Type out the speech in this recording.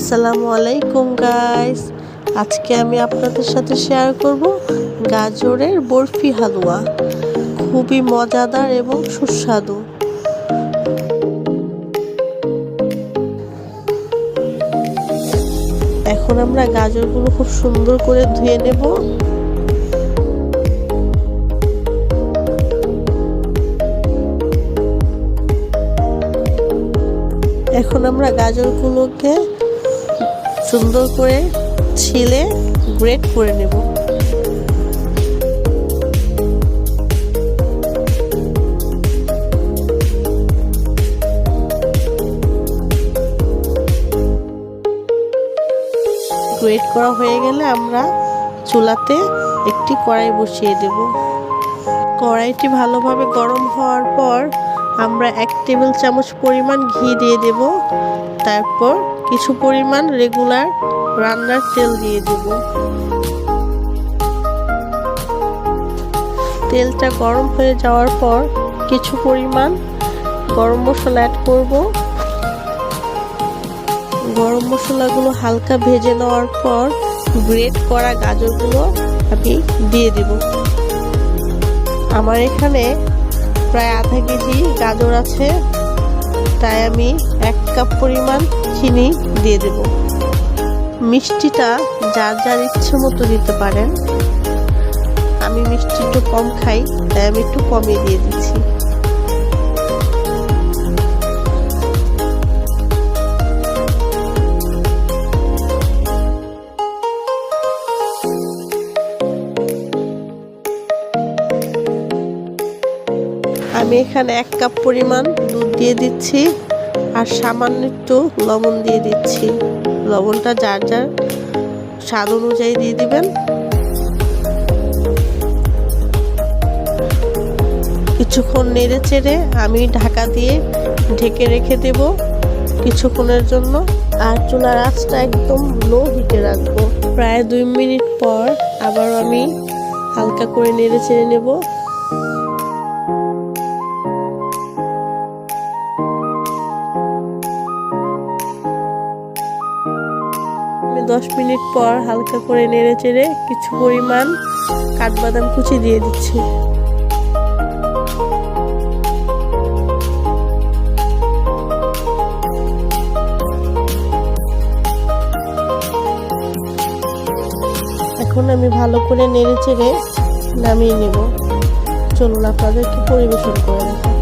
আসসালামু আলাইকুম গাইস, আজকে আমি আপনাদের সাথে শেয়ার করব গাজরের বরফি হালুয়া। খুবই মজাদার এবং সুস্বাদু। এখন আমরা গাজরগুলো খুব সুন্দর করে ধুয়ে নেব। এখন আমরা গাজরগুলোকে সুন্দর করে ছিলে গ্রেট করে নেব। গ্রেট করা হয়ে গেলে আমরা চুলাতে একটি কড়াই বসিয়ে দেব। কড়াইটি ভালোভাবে গরম হওয়ার পর আমরা 1 টেবিল চামচ পরিমাণ ঘি দিয়ে দেব। তারপর কিছু পরিমাণ রেগুলার রান্নার তেল দিয়ে দেব। তেলটা গরম হয়ে যাওয়ার পর কিছু পরিমাণ গরম মশলা অ্যাড করব। গরম মশলাগুলো হালকা ভেজে নেওয়ার পর গ্রেট করা গাজরগুলো আমি দিয়ে দেব। আমার এখানে প্রায় আধা কেজি গাজর আছে, তাই আমি 1 কাপ পরিমাণ চিনি দিয়ে দেব। মিষ্টিটা যার যার ইচ্ছে মতো দিতে পারেন। আমি মিষ্টি একটু কম খাই, তাই আমি একটু কমই দিয়ে দিচ্ছি। আমি এখানে 1 কাপ পরিমাণ দুধ দিয়ে দিচ্ছি আর সামান্য একটু লবণ দিয়ে দিচ্ছি। লবণটা যার যার স্বাদ অনুযায়ী দিয়ে দিবেন। কিছুক্ষণ নেড়ে চেড়ে আমি ঢাকা দিয়ে ঢেকে রেখে দেব কিছুক্ষণের জন্য। আর চুলার আঁচটা একদম লো হিটে রাখবো। প্রায় 2 মিনিট পর আবার আমি হালকা করে নেড়ে চেড়ে নেব। আমি 10 মিনিট পর হালকা করে নেড়ে চেড়ে কিছু পরিমাণ কাঠবাদাম কুচি দিয়ে দিচ্ছি। এখন আমি ভালো করে নেড়ে চেড়ে নামিয়ে নেব। চলুন আপনাদেরকে পরিবেশন করে দেব।